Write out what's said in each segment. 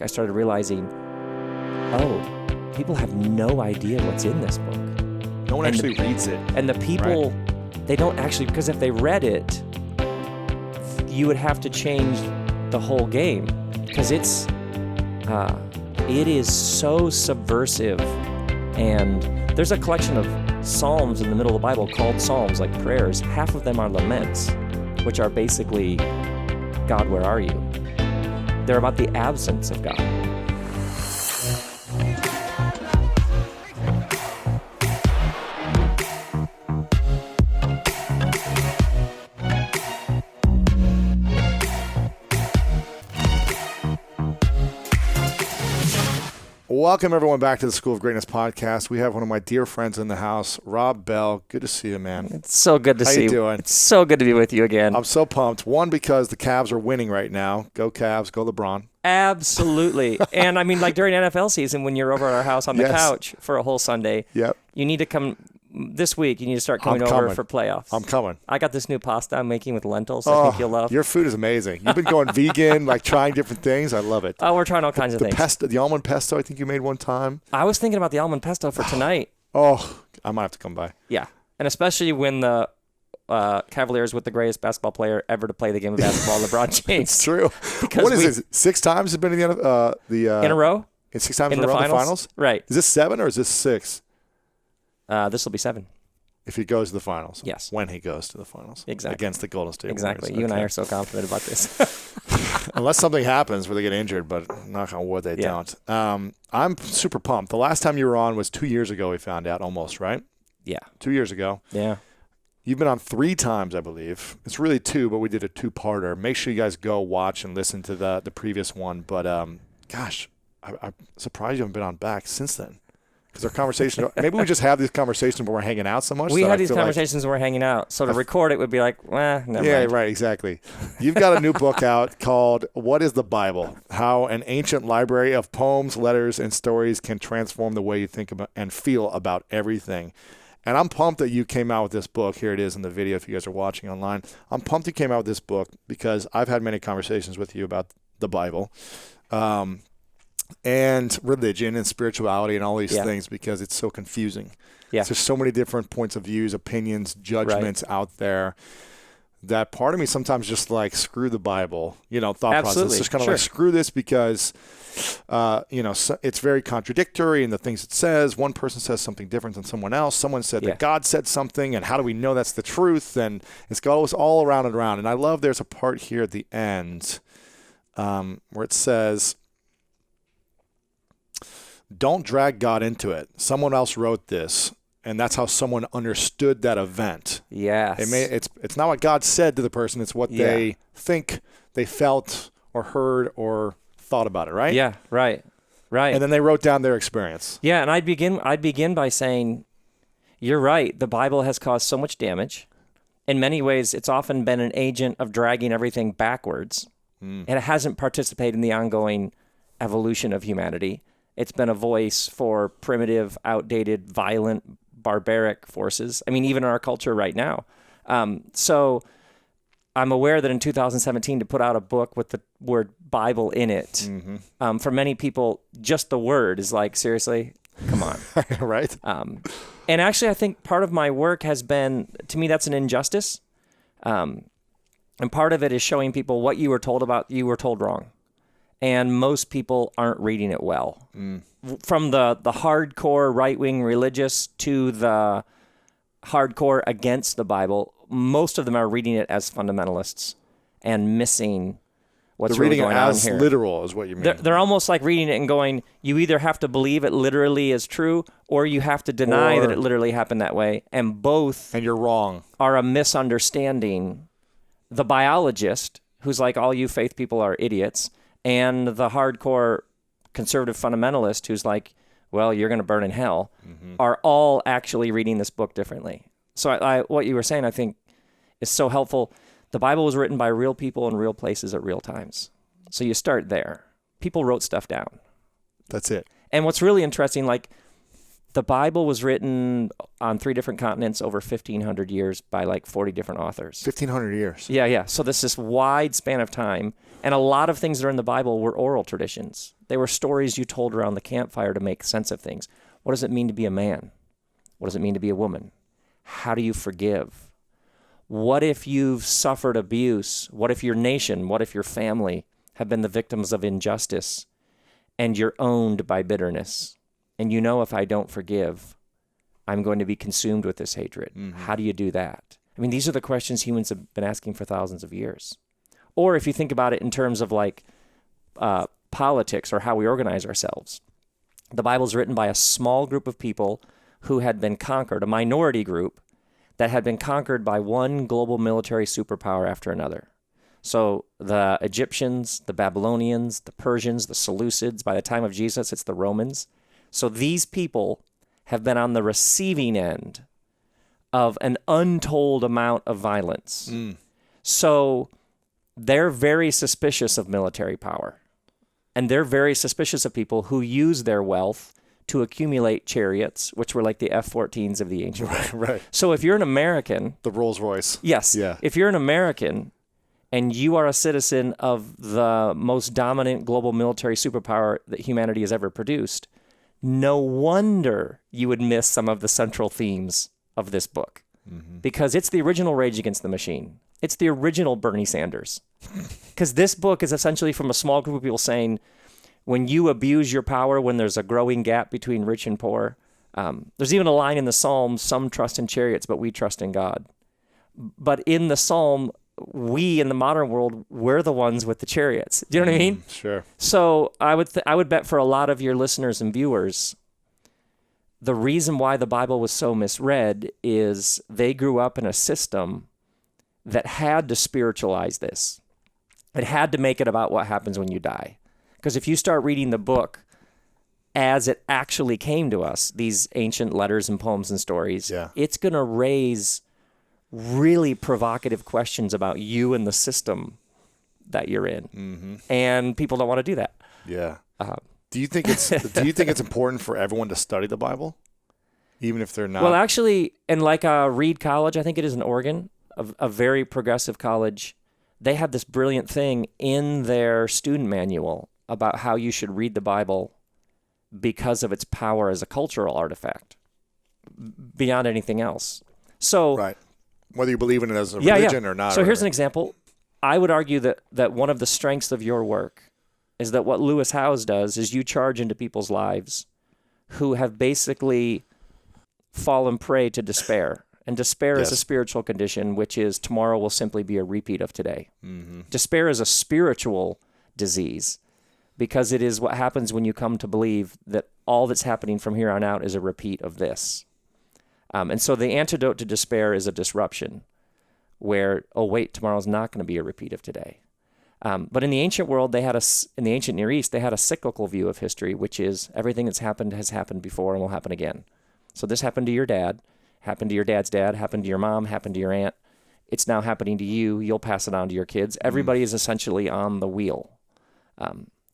I started realizing, people have no idea what's in this book. No one actually reads it. And the people, they don't actually, because if they read it, you would have to change the whole game, because it is so subversive. And there's a collection of psalms in the middle of the Bible called psalms, like prayers. Half of them are laments, which are basically, God, where are you? They're about the absence of God. Welcome, everyone, back to the School of Greatness podcast. We have one of my dear friends in the house, Rob Bell. Good to see you, man. It's so good to see you. How you doing? It's so good to be with you again. I'm so pumped. One, because the Cavs are winning right now. Go Cavs, go LeBron. Absolutely. And I mean, like during NFL season, when you're over at our house on the couch for a whole Sunday, you need to come. This week, you need to start coming over for playoffs. I'm coming. I got this new pasta I'm making with lentils I think you'll love. Your food is amazing. You've been going vegan, like trying different things. I love it. Oh, we're trying all kinds of things. The almond pesto, I think you made one time. I was thinking about the almond pesto for tonight. Oh, I might have to come by. Yeah. And especially when the Cavaliers with the greatest basketball player ever to play the game of basketball, LeBron James. It's true. What is it? 6 times has been in in a row? 6 times in a row in the finals? Right. Is this 7 or is this 6? This will be 7. If he goes to the finals. Yes. When he goes to the finals. Exactly. Against the Golden State Exactly. Warriors. You and I are so confident about this. Unless something happens where they get injured, but knock on wood, they don't. I'm super pumped. The last time you were on was 2 years ago, we found out, almost, right? Yeah. 2 years ago. Yeah. You've been on 3 times, I believe. It's really 2, but we did a 2-parter. Make sure you guys go watch and listen to the previous one. But, gosh, I'm surprised you haven't been on back since then. Because our conversation, maybe we just have these conversations when we're hanging out so much. We had these conversations when we're hanging out. So to record it would be like, never mind. Yeah, right, exactly. You've got a new book out called What is the Bible? How an Ancient Library of Poems, Letters, and Stories Can Transform the Way You Think about and Feel About Everything. And I'm pumped that you came out with this book. Here it is in the video if you guys are watching online. I'm pumped you came out with this book because I've had many conversations with you about the Bible. And religion and spirituality and all these things because it's so confusing. Yeah. There's so many different points of views, opinions, judgments out there that part of me sometimes just like screw the Bible, thought process. Just kind of like screw this because, it's very contradictory in the things it says. One person says something different than someone else. Someone said that God said something, and how do we know that's the truth? And it's goes all around and around. And I love there's a part here at the end where it says, don't drag God into it. Someone else wrote this, and that's how someone understood that event. Yes. It's not what God said to the person. It's what they think they felt or heard or thought about it, right? Yeah, right. And then they wrote down their experience. Yeah, and I'd begin by saying, you're right. The Bible has caused so much damage. In many ways, it's often been an agent of dragging everything backwards, and it hasn't participated in the ongoing evolution of humanity. It's been a voice for primitive, outdated, violent, barbaric forces. I mean, even in our culture right now. So I'm aware that in 2017 to put out a book with the word Bible in it, for many people, just the word is like, seriously, come on. Right. And actually, I think part of my work has been, to me, that's an injustice. And part of it is showing people what you were told wrong. And most people aren't reading it well. From the hardcore right-wing religious to the hardcore against the Bible, most of them are reading it as fundamentalists and missing what's really going on here. Reading it as literal is what you mean. They're almost like reading it and going, you either have to believe it literally is true or you have to deny that it literally happened that way. And both and you're wrong. Are a misunderstanding. The biologist, who's like, all you faith people are idiots, and the hardcore conservative fundamentalist who's like, well, you're going to burn in hell, are all actually reading this book differently. So what you were saying, I think, is so helpful. The Bible was written by real people in real places at real times. So you start there. People wrote stuff down. That's it. And what's really interesting, like, the Bible was written on 3 different continents over 1,500 years by like 40 different authors. 1,500 years. Yeah. So this wide span of time. And a lot of things that are in the Bible were oral traditions. They were stories you told around the campfire to make sense of things. What does it mean to be a man? What does it mean to be a woman? How do you forgive? What if you've suffered abuse? What if your nation, what if your family have been the victims of injustice and you're owned by bitterness? And you know, if I don't forgive, I'm going to be consumed with this hatred. Mm-hmm. How do you do that? I mean, these are the questions humans have been asking for thousands of years. Or if you think about it in terms of like politics or how we organize ourselves, the Bible's written by a small group of people who had been conquered, a minority group that had been conquered by one global military superpower after another. So the Egyptians, the Babylonians, the Persians, the Seleucids, by the time of Jesus, it's the Romans. So these people have been on the receiving end of an untold amount of violence. So they're very suspicious of military power. And they're very suspicious of people who use their wealth to accumulate chariots, which were like the F-14s of the ancient world. Right. So if you're an American... The Rolls Royce. Yes. Yeah. If you're an American and you are a citizen of the most dominant global military superpower that humanity has ever produced, no wonder you would miss some of the central themes of this book. Mm-hmm. Because it's the original Rage Against the Machine. It's the original Bernie Sanders. Because this book is essentially from a small group of people saying, when you abuse your power, when there's a growing gap between rich and poor, there's even a line in the Psalm, some trust in chariots, but we trust in God. But in the Psalm, we in the modern world, we're the ones with the chariots. Do you know what I mean? Sure. So I would bet for a lot of your listeners and viewers, the reason why the Bible was so misread is they grew up in a system that had to spiritualize this. It had to make it about what happens when you die. Because if you start reading the book as it actually came to us, these ancient letters and poems and stories, it's going to raise really provocative questions about you and the system that you're in. Mm-hmm. And people don't want to do that. Yeah. Do you think it's important for everyone to study the Bible, even if they're not? Well, actually, and like Reed College, I think it is in Oregon, a very progressive college, they have this brilliant thing in their student manual about how you should read the Bible because of its power as a cultural artifact, beyond anything else. So, right. Whether you believe in it as a religion or not. So here's an example. I would argue that one of the strengths of your work is that what Lewis Howes does is you charge into people's lives who have basically fallen prey to despair. And despair is a spiritual condition, which is tomorrow will simply be a repeat of today. Mm-hmm. Despair is a spiritual disease because it is what happens when you come to believe that all that's happening from here on out is a repeat of this. And so the antidote to despair is a disruption where, oh, wait, tomorrow's not going to be a repeat of today. But in the ancient world, in the ancient Near East, they had a cyclical view of history, which is everything that's happened has happened before and will happen again. So this happened to your dad, happened to your dad's dad, happened to your mom, happened to your aunt. It's now happening to you. You'll pass it on to your kids. Everybody is essentially on the wheel.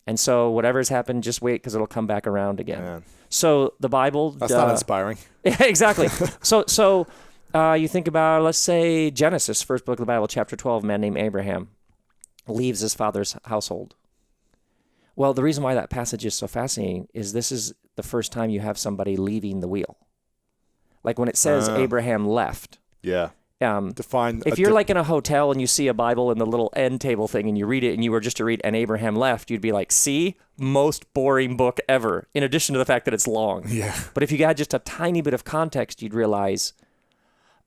And so whatever's happened, just wait because it'll come back around again. Man. So the Bible... That's not inspiring. Exactly. So you think about, let's say, Genesis, first book of the Bible, chapter 12, a man named Abraham leaves his father's household. Well, the reason why that passage is so fascinating is this is the first time you have somebody leaving the wheel. Like when it says Abraham left. Yeah. If you're like in a hotel and you see a Bible in the little end table thing and you read it and you were just to read and Abraham left, you'd be like, see, most boring book ever, in addition to the fact that it's long. Yeah. But if you got just a tiny bit of context, you'd realize,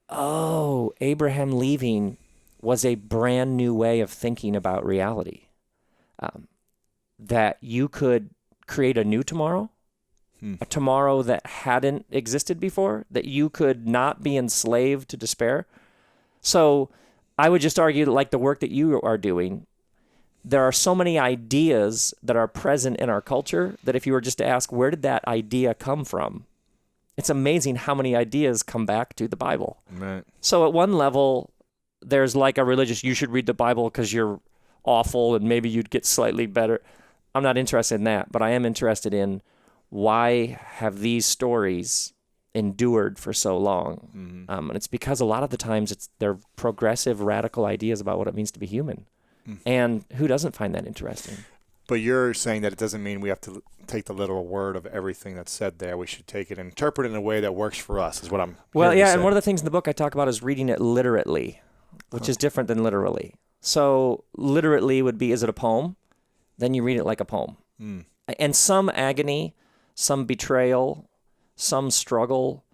oh, Abraham leaving was a brand new way of thinking about reality. That you could create a new tomorrow, a tomorrow that hadn't existed before, that you could not be enslaved to despair. So I would just argue that, like the work that you are doing, there are so many ideas that are present in our culture that if you were just to ask, where did that idea come from? It's amazing how many ideas come back to the Bible. Right. So at one level, there's like a religious, you should read the Bible because you're awful and maybe you'd get slightly better. I'm not interested in that, but I am interested in why have these stories endured for so long? Mm-hmm. And it's because a lot of the times they're progressive, radical ideas about what it means to be human. Mm-hmm. And who doesn't find that interesting? But you're saying that it doesn't mean we have to take the literal word of everything that's said there. We should take it and interpret it in a way that works for us, is what I'm Well, yeah, and one of the things in the book I talk about is reading it literately, which is different than literally. So literately would be, is it a poem? Then you read it like a poem. And some agony, some betrayal, some struggle,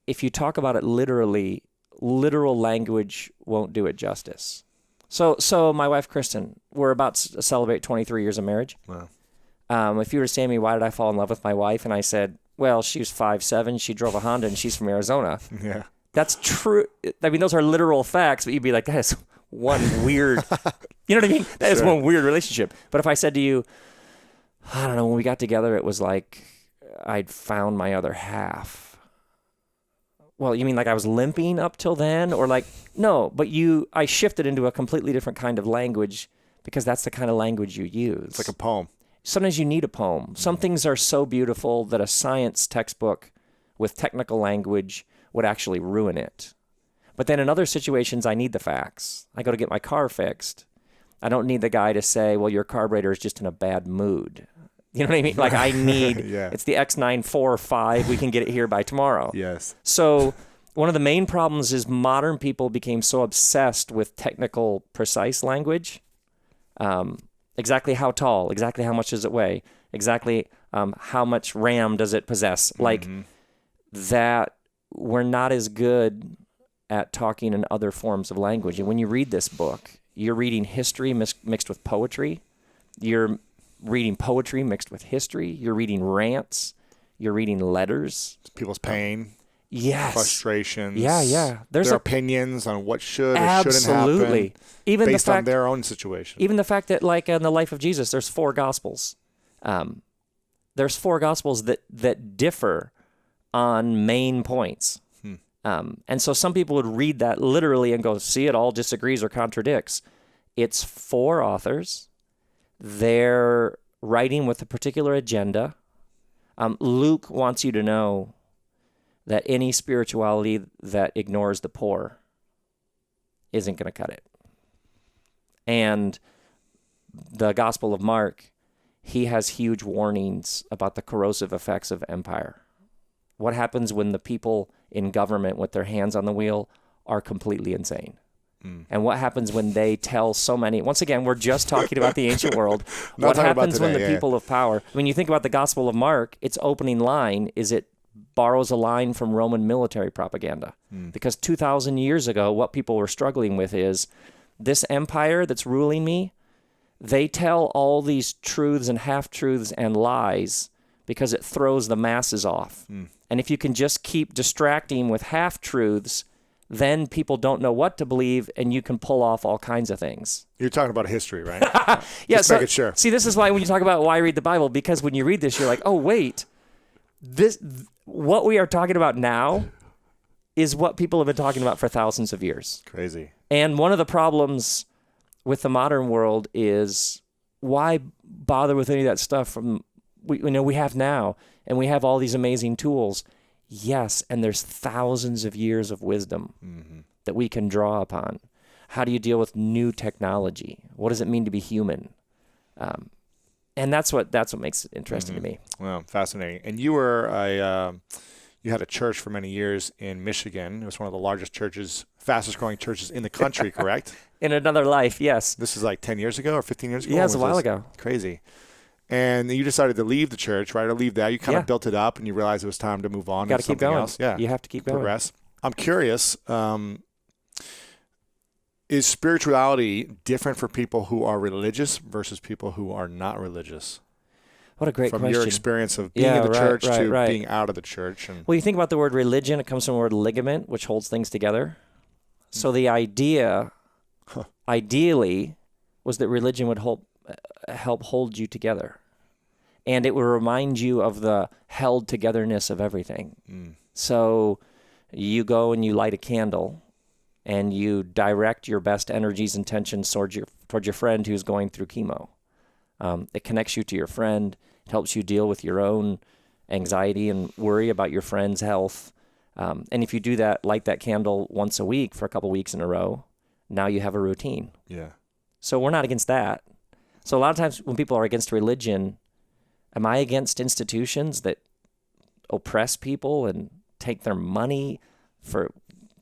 if you talk about it literally, literal language won't do it justice. So my wife, Kristen, we're about to celebrate 23 years of marriage. Wow. If you were to say to me, why did I fall in love with my wife? And I said, well, she was 5'7", she drove a Honda, and she's from Arizona. Yeah. That's true. I mean, those are literal facts, but you'd be like, that is one weird, you know what I mean? That is one weird relationship. But if I said to you, I don't know, when we got together, it was like I'd found my other half. Well, you mean like I was limping up till then? Or like, no, but I shifted into a completely different kind of language because that's the kind of language you use. It's like a poem. Sometimes you need a poem. Some things are so beautiful that a science textbook with technical language would actually ruin it. But then in other situations, I need the facts. I go to get my car fixed. I don't need the guy to say, well, your carburetor is just in a bad mood. You know what I mean? Like I need, it's the X945. We can get it here by tomorrow. Yes. So one of the main problems is modern people became so obsessed with technical, precise language. Exactly how tall, exactly how much does it weigh, exactly how much RAM does it possess. Like that we're not as good at talking in other forms of language. And when you read this book, you're reading history mixed with poetry. You're reading poetry mixed with history. You're reading rants. You're reading letters. People's pain. Yes. Frustrations. Yeah. Their opinions on what should or absolutely. shouldn't happen based on their own situation. Even the fact that, like, in the life of Jesus, there's 4 Gospels. There's 4 Gospels that differ on main points. And so some people would read that literally and go, see, it all disagrees or contradicts. It's 4 authors. They're writing with a particular agenda. Luke wants you to know that any spirituality that ignores the poor isn't going to cut it. And the Gospel of Mark, he has huge warnings about the corrosive effects of empire. What happens when the people in government with their hands on the wheel are completely insane? And what happens when they tell so many... Once again, we're just talking about the ancient world. What happens when the people of power... When you think about the Gospel of Mark, its opening line is it borrows a line from Roman military propaganda. Because 2,000 years ago, what people were struggling with is this empire that's ruling me, they tell all these truths and half-truths and lies because it throws the masses off. And if you can just keep distracting with half-truths, then people don't know what to believe, and you can pull off all kinds of things. You're talking about history, right? Yeah, just making sure. See, this is why when you talk about why read the Bible, because when you read this, you're like, oh, wait, what we are talking about now is what people have been talking about for thousands of years. Crazy. And one of the problems with the modern world is why bother with any of that stuff we have now, and we have all these amazing tools. Yes, and there's thousands of years of wisdom that we can draw upon. How do you deal with new technology? What does it mean to be human? And that's what makes it interesting to me. Well, fascinating. And you had a church for many years in Michigan. It was one of the largest churches, fastest growing churches in the country, correct? In another life, yes. This is like 10 years ago or 15 years ago? Yeah, it was a while ago. Crazy. And you decided to leave the church, right? Or leave that. You kind of built it up and you realized it was time to move on. Got to keep going. Else. Yeah. You have to keep going. Progress. I'm curious, is spirituality different for people who are religious versus people who are not religious? What a great question. From your experience of being in the church to being out of the church. Well, you think about the word religion, it comes from the word ligament, which holds things together. So the idea, ideally, was that religion would help hold you together. And it would remind you of the held togetherness of everything. So you go and you light a candle and you direct your best energies and tensions towards your friend who's going through chemo. It connects you to your friend. It helps you deal with your own anxiety and worry about your friend's health. And if you do that, light that candle once a week for a couple weeks in a row, now you have a routine. Yeah. So we're not against that. So a lot of times when people are against religion, am I against institutions that oppress people and take their money for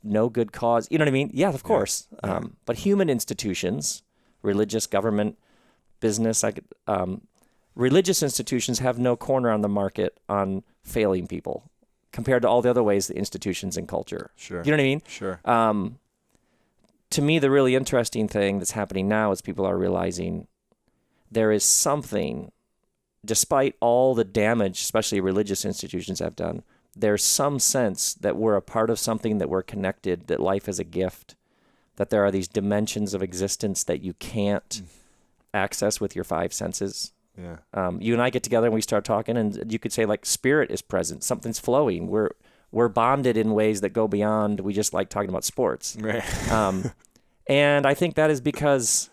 no good cause? You know what I mean? Yeah, of course. Yeah. But human institutions, religious, government, business, religious institutions have no corner on the market on failing people compared to all the other ways the institutions in culture. Sure. You know what I mean? Sure. To me, the really interesting thing that's happening now is people are realizing there is something, despite all the damage, especially religious institutions have done, there's some sense that we're a part of something, that we're connected, that life is a gift, that there are these dimensions of existence that you can't access with your five senses. Yeah. You and I get together and we start talking, and you could say like spirit is present, something's flowing. We're bonded in ways that go beyond. We just like talking about sports. Right. And I think that is because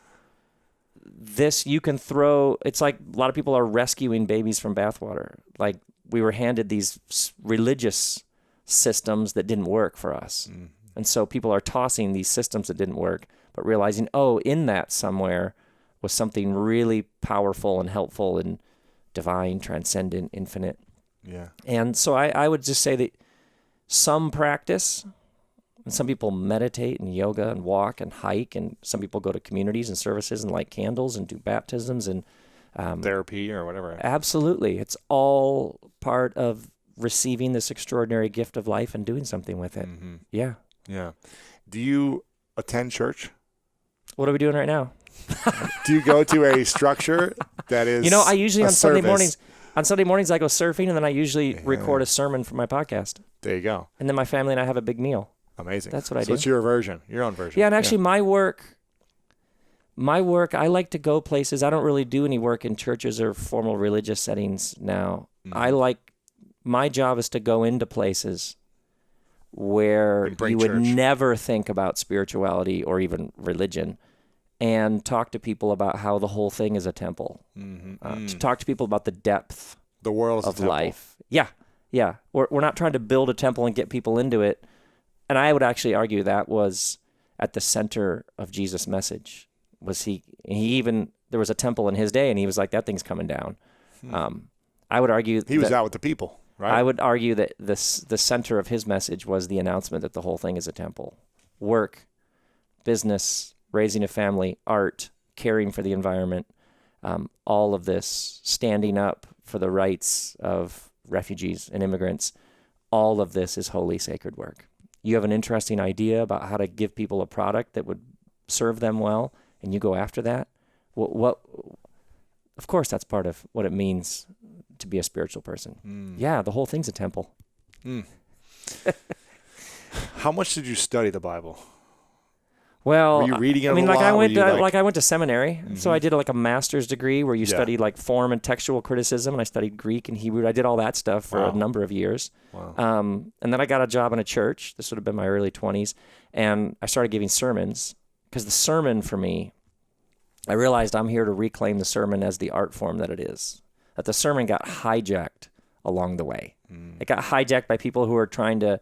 you can throw. It's like a lot of people are rescuing babies from bathwater. Like we were handed these religious systems that didn't work for us, and so people are tossing these systems that didn't work, but realizing, oh, in that somewhere was something really powerful and helpful and divine, transcendent, infinite. Yeah. And so I would just say that some practice, and some people meditate and yoga and walk and hike, and some people go to communities and services and light candles and do baptisms and therapy or whatever. Absolutely. It's all part of receiving this extraordinary gift of life and doing something with it. Mm-hmm. Yeah. Yeah. Do you attend church? What are we doing right now? Do you go to a structure that is I usually on Sunday service? mornings I go surfing, and then I usually record a sermon for my podcast. There you go. And then my family and I have a big meal. Amazing. That's what I do. So it's your version, your own version. Yeah, and actually my work, I like to go places. I don't really do any work in churches or formal religious settings now. My job is to go into places where you would never think about spirituality or even religion, and talk to people about how the whole thing is a temple. To talk to people about the depth the world of life. Yeah, yeah. We're not trying to build a temple and get people into it. And I would actually argue that was at the center of Jesus' message. There was a temple in his day, and he was like, that thing's coming down. I would argue he was out with the people, right? I would argue that the center of his message was the announcement that the whole thing is a temple. Work, business, raising a family, art, caring for the environment, all of this, standing up for the rights of refugees and immigrants, all of this is holy, sacred work. You have an interesting idea about how to give people a product that would serve them well, and you go after that. Of course, that's part of what it means to be a spiritual person. Yeah, the whole thing's a temple. How much did you study the Bible? Well, were you reading it I mean, a lot? I went to sememinary, so I did like a master's degree where you studied like form and textual criticism, and I studied Greek and Hebrew. I did all that stuff for a number of years. Wow. And then I got a job in a church. This would have been my early 20s, and I started giving sermons, because the sermon for me, I realized I'm here to reclaim the sermon as the art form that it is. That the sermon got hijacked along the way. It got hijacked by people who are trying to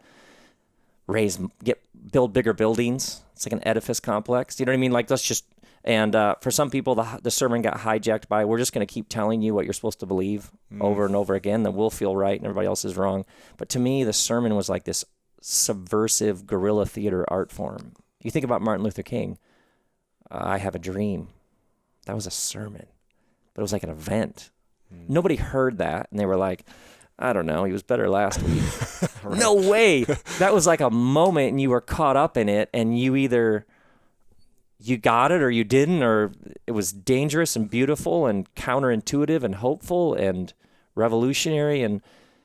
build bigger buildings. It's like an edifice complex. You know what I mean? Like, for some people, the sermon got hijacked by, we're just going to keep telling you what you're supposed to believe over and over again, then we'll feel right and everybody else is wrong. But to me, the sermon was like this subversive guerrilla theater art form. You think about Martin Luther King, I Have a Dream. That was a sermon, but it was like an event. Nobody heard that, and they were like, I don't know, he was better last week. Right. No way. That was like a moment, and you were caught up in it, and you either you got it or you didn't, or it was dangerous and beautiful and counterintuitive and hopeful and revolutionary. And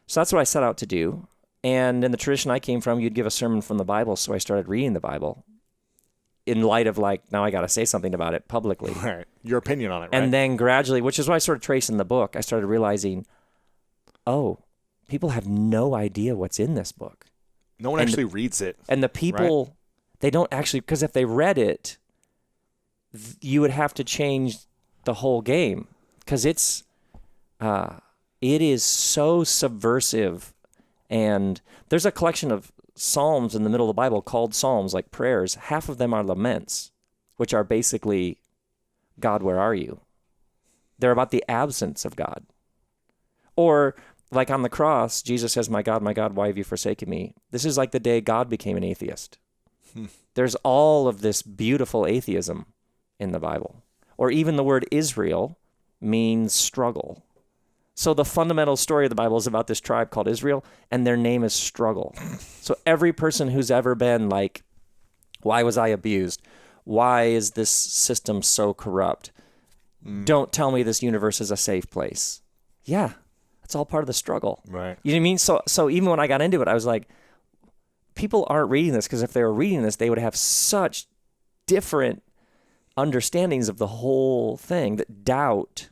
so that's what I set out to do. And in the tradition I came from, you'd give a sermon from the Bible, so I started reading the Bible in light of like, now I got to say something about it publicly. Right. Your opinion on it, right? And then gradually, which is why I started tracing the book, I started realizing, oh, people have no idea what's in this book. No one actually reads it. And the people, they don't actually, because if they read it, you would have to change the whole game, because it is so subversive. And there's a collection of Psalms in the middle of the Bible called Psalms, like prayers. Half of them are laments, which are basically, God, where are you? They're about the absence of God. Or like on the cross, Jesus says, my God, why have you forsaken me? This is like the day God became an atheist. There's all of this beautiful atheism in the Bible. Or even the word Israel means struggle. So the fundamental story of the Bible is about this tribe called Israel, and their name is struggle. So every person who's ever been like, why was I abused? Why is this system so corrupt? Don't tell me this universe is a safe place. Yeah, it's all part of the struggle. Right. You know what I mean? So even when I got into it, I was like, people aren't reading this because if they were reading this, they would have such different understandings of the whole thing, that doubt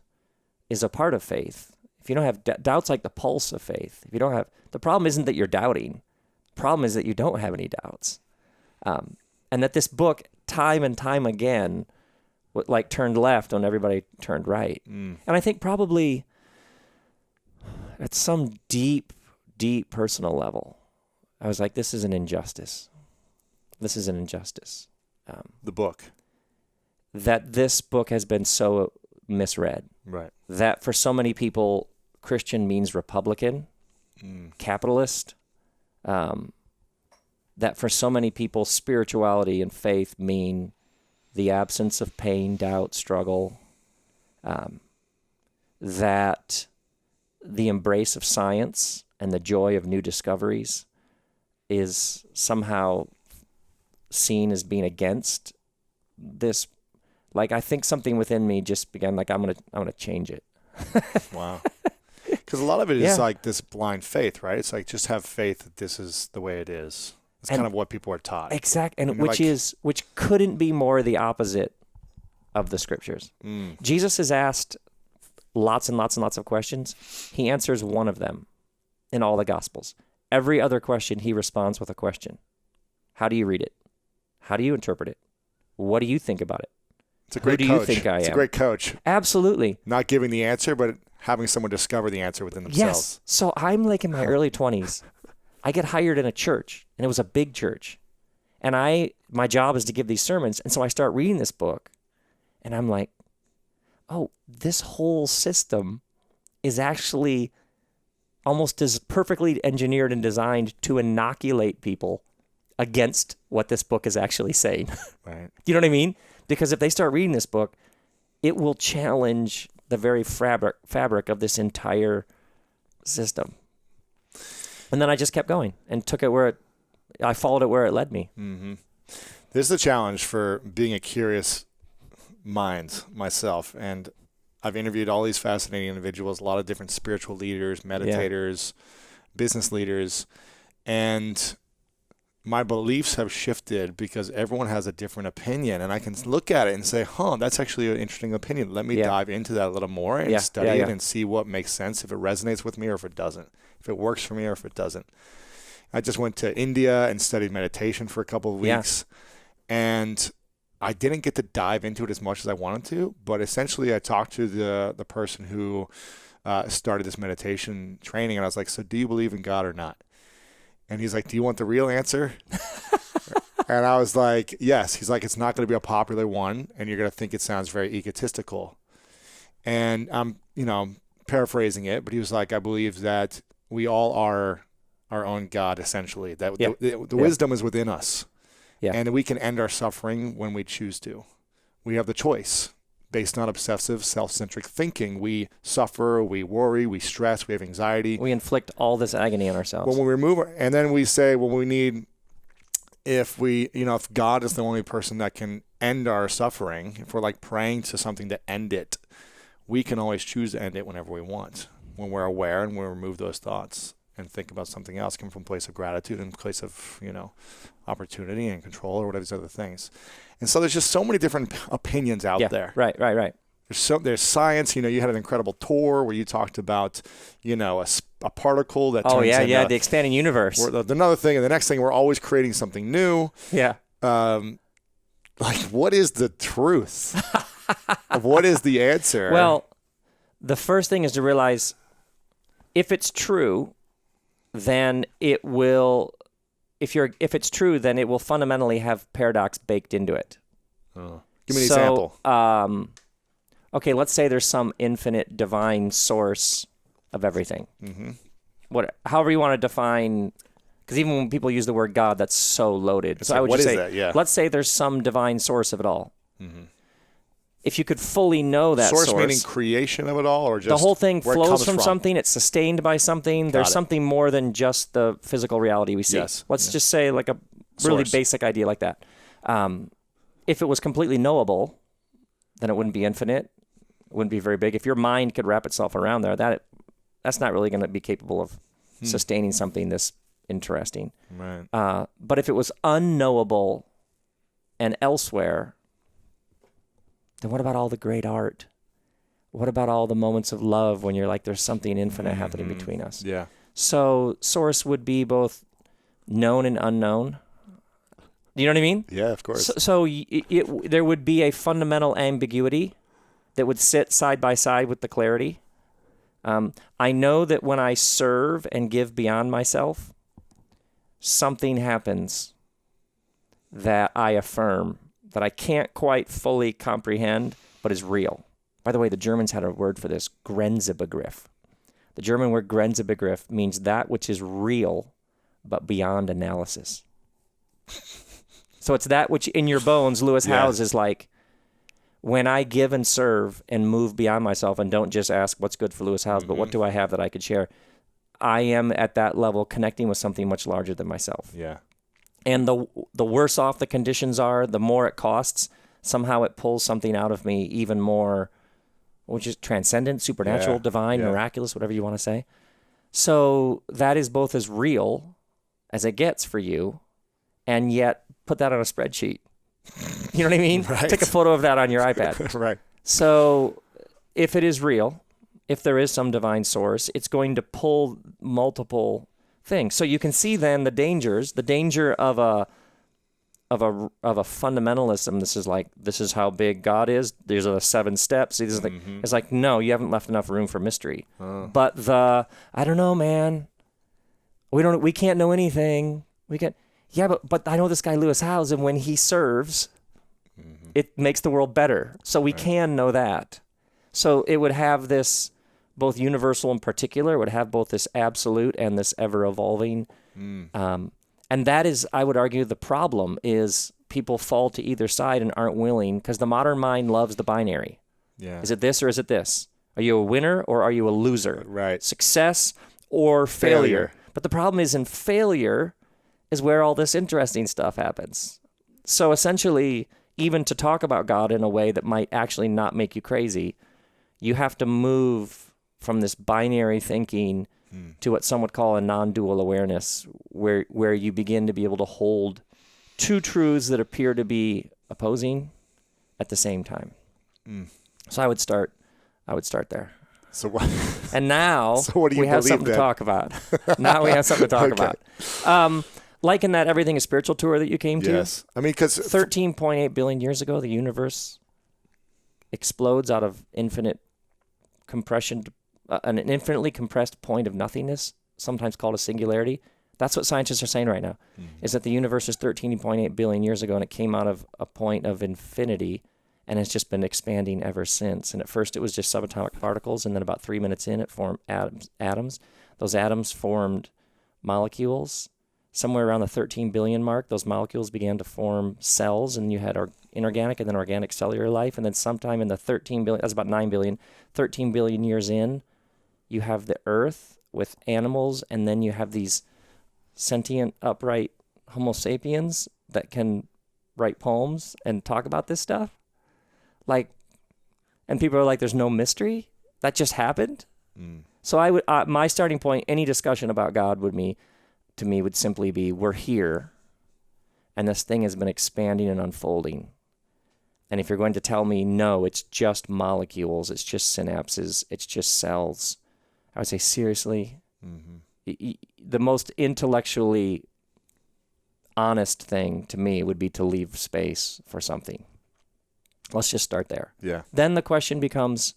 is a part of faith. If you don't have doubt's like the pulse of faith. If you don't have, the problem isn't that you're doubting. The problem is that you don't have any doubts. And that this book, time and time again, like turned left when everybody turned right. And I think probably at some deep, deep personal level, I was like, this is an injustice. This is an injustice. The book. That this book has been so misread. Right. That for so many people, Christian means Republican, capitalist. That for so many people, spirituality and faith mean the absence of pain, doubt, struggle. That the embrace of science and the joy of new discoveries is somehow seen as being against this. Like, I think something within me just began, like, I'm gonna change it. Wow. Because a lot of it is like this blind faith, right? It's like, just have faith that this is the way it is. It's kind of what people are taught. Exactly. And which couldn't be more the opposite of the scriptures. Jesus is asked lots and lots and lots of questions. He answers one of them in all the Gospels. Every other question, he responds with a question. How do you read it? How do you interpret it? What do you think about it? It's a great coach. Who do you think I am? It's a great coach. Absolutely. Not giving the answer, but having someone discover the answer within themselves. Yes. So I'm like in my early 20s. I get hired in a church, and it was a big church. And my job is to give these sermons. And so I start reading this book, and I'm like, oh, this whole system is actually almost as perfectly engineered and designed to inoculate people against what this book is actually saying. Right. You know what I mean? Because if they start reading this book, it will challenge the very fabric of this entire system. And then I just kept going and took it I followed it where it led me. Mm-hmm. This is the challenge for being a curious mind myself. And I've interviewed all these fascinating individuals, a lot of different spiritual leaders, meditators, business leaders. And my beliefs have shifted because everyone has a different opinion. And I can look at it and say, that's actually an interesting opinion. Let me dive into that a little more and study it and see what makes sense, if it resonates with me or if it doesn't, if it works for me or if it doesn't. I just went to India and studied meditation for a couple of weeks. And I didn't get to dive into it as much as I wanted to, but essentially I talked to the person who started this meditation training, and I was like, so do you believe in God or not? And he's like, do you want the real answer? And I was like, yes. He's like, it's not going to be a popular one, and you're going to think it sounds very egotistical. And I'm, paraphrasing it, but he was like, I believe that we all are our own God, essentially, that the wisdom is within us. Yeah. And we can end our suffering when we choose to. We have the choice. Based on obsessive, self-centric thinking, we suffer, we worry, we stress, we have anxiety. We inflict all this agony on ourselves. When we remove, and then we say, well, we need, if God is the only person that can end our suffering, if we're like praying to something to end it, we can always choose to end it whenever we want, when we're aware and we remove those thoughts and think about something else, come from a place of gratitude and a place of, opportunity and control or whatever these other things. And so there's just so many different opinions out there. Right. There's science. You had an incredible tour where you talked about, a particle that turns into, the expanding universe. Another thing, and the next thing, we're always creating something new. Yeah. What is the truth? What is the answer? Well, the first thing is to realize if it's true, then it will. If it's true, then it will fundamentally have paradox baked into it. Give me an example. okay, let's say there's some infinite divine source of everything. However you want to define, because even when people use the word God, that's so loaded. It's so like, I would what just is say, that? Yeah. let's say there's some divine source of it all. If you could fully know that source, meaning creation of it all, or just the whole thing where it flows comes from something, it's sustained by something. There's something more than just the physical reality we see. Yes. Let's just say like a really basic idea like that. If it was completely knowable, then it wouldn't be infinite. It wouldn't be very big. If your mind could wrap itself around there, that's not really going to be capable of sustaining something this interesting. Right. But if it was unknowable and elsewhere, then what about all the great art? What about all the moments of love when you're like, there's something infinite happening between us? Yeah. So source would be both known and unknown. Do you know what I mean? Yeah, of course. So there would be a fundamental ambiguity that would sit side by side with the clarity. I know that when I serve and give beyond myself, something happens that I affirm, that I can't quite fully comprehend, but is real. By the way, the Germans had a word for this, Grenzebegriff. The German word Grenzebegriff means that which is real, but beyond analysis. So it's that which in your bones, Lewis Howes is like, when I give and serve and move beyond myself and don't just ask what's good for Lewis Howes, but what do I have that I could share, I am at that level connecting with something much larger than myself. Yeah. And the worse off the conditions are, the more it costs, somehow it pulls something out of me even more, which is transcendent, supernatural, divine, miraculous, whatever you want to say. So that is both as real as it gets for you, and yet put that on a spreadsheet. You know what I mean? Right. Take a photo of that on your iPad. Right. So if it is real, if there is some divine source, it's going to pull multiple things. So you can see then the danger of a fundamentalism. This is how big God is. These are the 7 steps. It's like, no, you haven't left enough room for mystery. But I don't know, man. We can't know anything. Yeah, but I know this guy Lewis Howes, and when he serves, it makes the world better. So we can know that. So it would have this both universal and particular. It would have both this absolute and this ever-evolving. And that is, I would argue, the problem is people fall to either side and aren't willing, because the modern mind loves the binary. Yeah. Is it this or is it this? Are you a winner or are you a loser? Right. Success or failure? But the problem is, in failure is where all this interesting stuff happens. So essentially, even to talk about God in a way that might actually not make you crazy, you have to move from this binary thinking to what some would call a non-dual awareness, where you begin to be able to hold two truths that appear to be opposing at the same time. So I would start there. So what? And now we have something to talk about. Now we have something to talk about. Like in that Everything is Spiritual tour that you came to. Yes. I mean, because 13.8 billion years ago, the universe explodes out of infinite compression, an infinitely compressed point of nothingness, sometimes called a singularity. That's what scientists are saying right now, is that the universe is 13.8 billion years ago, and it came out of a point of infinity, and it's just been expanding ever since. And at first it was just subatomic particles, and then about 3 minutes in, it formed atoms. Those atoms formed molecules. Somewhere around the 13 billion mark, those molecules began to form cells, and you had inorganic and then organic cellular life. And then sometime in the 13 billion, that's about 9 billion, 13 billion years in, you have the earth with animals, and then you have these sentient, upright Homo sapiens that can write poems and talk about this stuff. And people are like, there's no mystery? That just happened? So I would, my starting point, any discussion about God would simply be, we're here, and this thing has been expanding and unfolding. And if you're going to tell me, no, it's just molecules, it's just synapses, it's just cells, I would say, seriously? The most intellectually honest thing to me would be to leave space for something. Let's just start there. Yeah. Then the question becomes,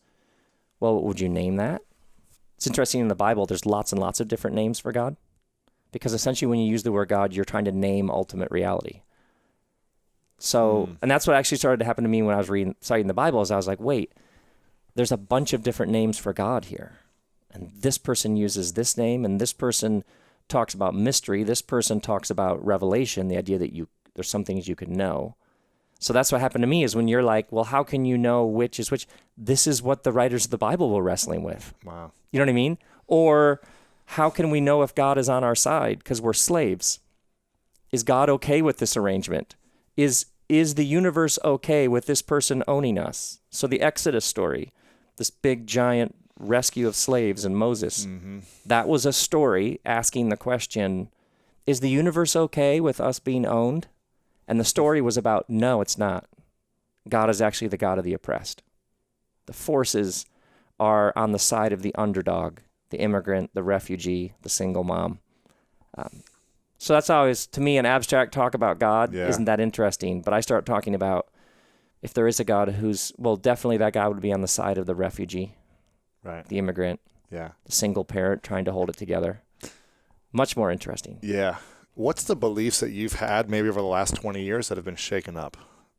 well, would you name that? It's interesting, in the Bible, there's lots and lots of different names for God. Because essentially when you use the word God, you're trying to name ultimate reality. So, and that's what actually started to happen to me when I was studying the Bible, is I was like, wait, there's a bunch of different names for God here. And this person uses this name, and this person talks about mystery. This person talks about revelation, the idea that there's some things you can know. So that's what happened to me, is when you're like, well, how can you know which is which? This is what the writers of the Bible were wrestling with. Wow. You know what I mean? Or how can we know if God is on our side? Because we're slaves. Is God okay with this arrangement? Is the universe okay with this person owning us? So the Exodus story, this big giant rescue of slaves and Moses, that was a story asking the question, is the universe okay with us being owned? And the story was about, no, it's not. God is actually the God of the oppressed. The forces are on the side of the underdog, the immigrant, the refugee, the single mom. So that's always, to me, an abstract talk about God isn't that interesting. But I start talking about, if there is a God definitely that God would be on the side of the refugee, right? The immigrant, the single parent trying to hold it together. Much more interesting. Yeah. What's the beliefs that you've had maybe over the last 20 years that have been shaken up?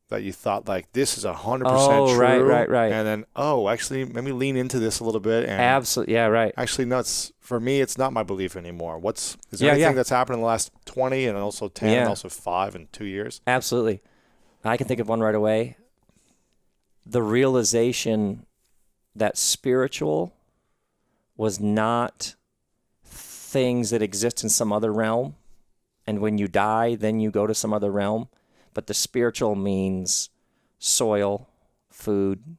That you thought, like, this is 100% true. Right. And then, actually, let me lean into this a little bit. And absolutely, yeah, right. Actually, no, for me, it's not my belief anymore. Is there anything that's happened in the last 20 and also 10 and also 5 and 2 years? Absolutely. I can think of one right away. The realization that spiritual was not things that exist in some other realm. And when you die, then you go to some other realm. But the spiritual means soil, food,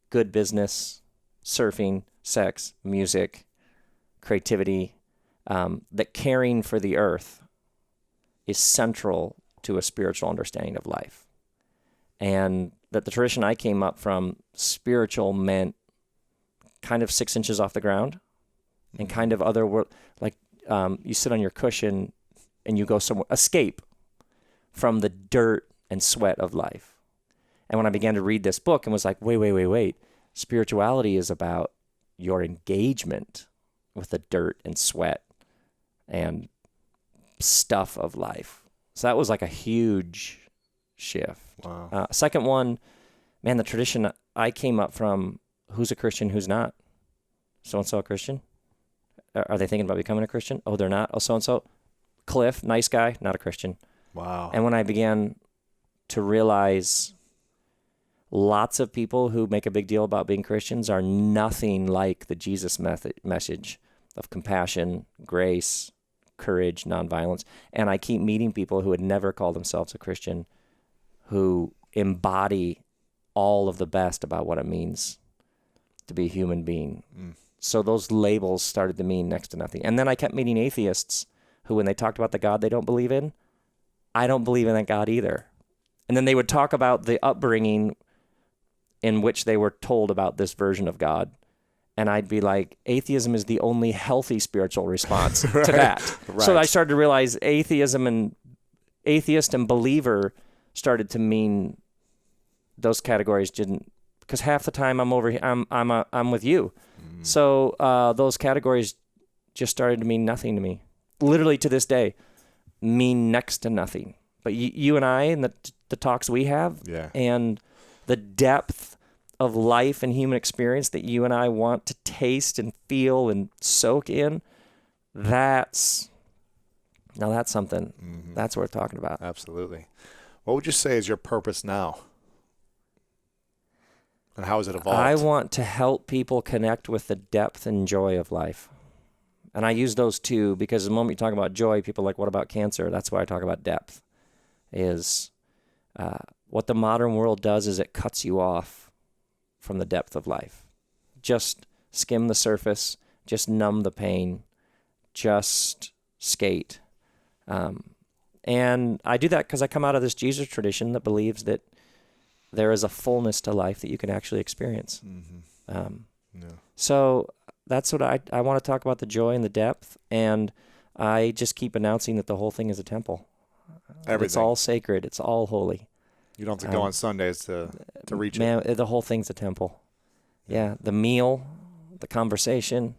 good business, surfing, sex, music, creativity, that caring for the earth is central to a spiritual understanding of life. And that the tradition I came up from, spiritual meant kind of 6 inches off the ground and kind of other world, like you sit on your cushion and you go somewhere, escape from the dirt and sweat of life. And when I began to read this book and was like, wait, spirituality is about your engagement with the dirt and sweat and stuff of life. So that was like a huge shift. Wow. Second one, man, the tradition I came up from, who's a Christian, who's not? So-and-so a Christian? Are they thinking about becoming a Christian? Oh, they're not? Oh, so-and-so? Cliff, nice guy, not a Christian. Wow. And when I began to realize lots of people who make a big deal about being Christians are nothing like the Jesus message of compassion, grace, courage, nonviolence. And I keep meeting people who would never call themselves a Christian who embody all of the best about what it means to be a human being. So those labels started to mean next to nothing. And then I kept meeting atheists who, when they talked about the God they don't believe in, I don't believe in that God either. And then they would talk about the upbringing in which they were told about this version of God. And I'd be like, atheism is the only healthy spiritual response to that. Right. So I started to realize atheist and believer started to mean those categories didn't, because half the time I'm with you. So those categories just started to mean nothing to me. Literally to this day, mean next to nothing. But you and I, and the talks we have, and the depth of life and human experience that you and I want to taste and feel and soak in, that's something. That's what we're talking about. Absolutely. What would you say is your purpose now? And how has it evolved? I want to help people connect with the depth and joy of life. And I use those two because the moment you talk about joy, people are like, what about cancer? That's why I talk about depth. Is what the modern world does is it cuts you off from the depth of life. Just skim the surface, just numb the pain, just skate. And I do that because I come out of this Jesus tradition that believes that there is a fullness to life that you can actually experience. So that's what I want to talk about, the joy and the depth. And I just keep announcing that the whole thing is a temple. Everything. It's all sacred. It's all holy. You don't have to go on Sundays to reach it. The whole thing's a temple. Yeah. The meal, the conversation,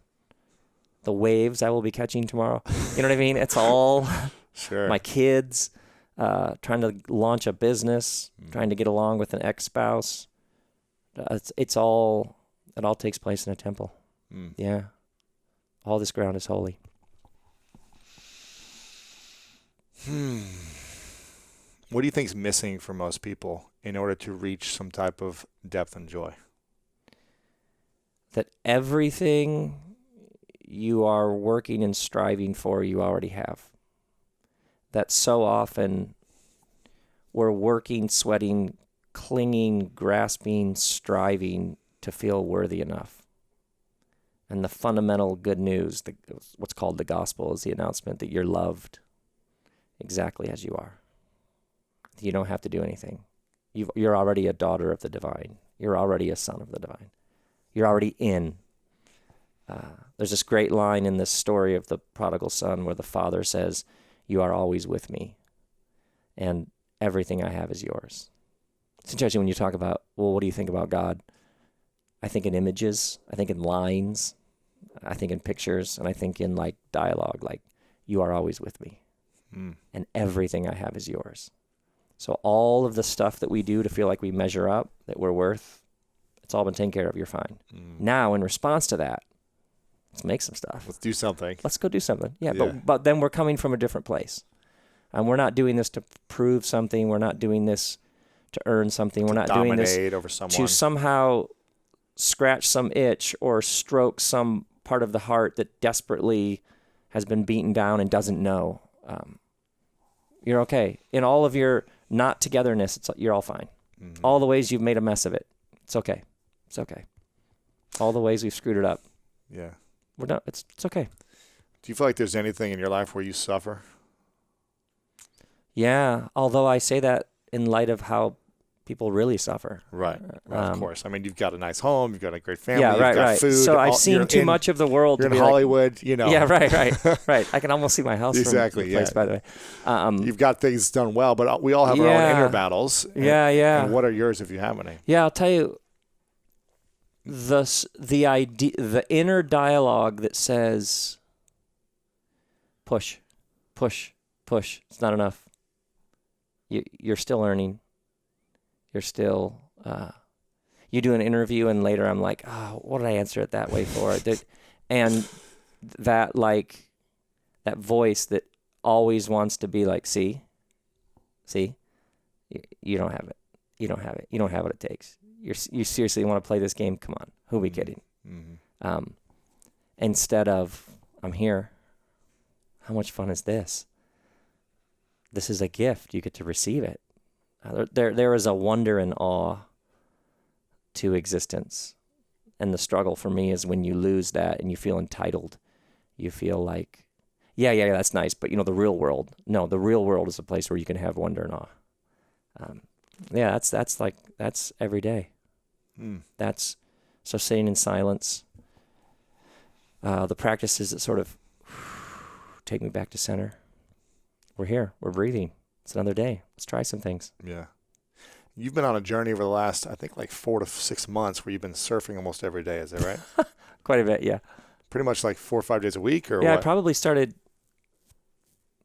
the waves I will be catching tomorrow. You know what I mean? It's all sure. My kids, trying to launch a business, trying to get along with an ex-spouse, it all takes place in a temple. Yeah. All this ground is holy. What do you think is missing for most people in order to reach some type of depth and joy? That everything you are working and striving for, you already have. That so often we're working, sweating, clinging, grasping, striving to feel worthy enough. And the fundamental good news, what's called the gospel, is the announcement that you're loved exactly as you are. You don't have to do anything. You're already a daughter of the divine. You're already a son of the divine. You're already in. There's this great line in this story of the prodigal son where the father says, "You are always with me, and everything I have is yours." It's interesting when you talk about, well, what do you think about God? I think in images, I think in lines, I think in pictures, and I think in like dialogue, like, you are always with me, and everything I have is yours. So all of the stuff that we do to feel like we measure up, that we're worth, it's all been taken care of. You're fine. Now, in response to that, let's make some stuff. Let's do something. Let's go do something. Yeah. But then we're coming from a different place. And we're not doing this to prove something. We're not doing this to earn something. We're not doing this over someone, to somehow scratch some itch or stroke some part of the heart that desperately has been beaten down and doesn't know. You're okay. In all of your not togetherness, you're all fine. All the ways you've made a mess of it, it's okay. It's okay. All the ways we've screwed it up. Yeah. We're done. It's okay. Do you feel like there's anything in your life where you suffer? Yeah, although I say that in light of how people really suffer. Right. Of course. I mean, you've got a nice home, you've got a great family, you've got food. So I've seen too much of the world. You're in Hollywood, you know. Yeah, right. I can almost see my house exactly, from the place, by the way. You've got things done well, but we all have our own inner battles. And what are yours if you have any? Yeah, I'll tell you. The inner dialogue that says, push. It's not enough. You're still learning. You're still, you do an interview and later I'm like, oh, what did I answer it that way for? And that voice that always wants to be like, see, you don't have it. You don't have it. You don't have what it takes. You seriously want to play this game? Come on. Who are we kidding? Instead of, I'm here. How much fun is this? This is a gift. You get to receive it. There is a wonder and awe to existence. And the struggle for me is when you lose that and you feel entitled. You feel like, yeah, that's nice. But, the real world. No, the real world is a place where you can have wonder and awe. That's every day. That's so sitting in silence. The practices that sort of take me back to center. We're here. We're breathing. It's another day. Let's try some things. Yeah. You've been on a journey over the last, I think, like 4 to 6 months where you've been surfing almost every day. Is that right? Quite a bit, yeah. Pretty much like 4 or 5 days a week, or yeah, what? I probably started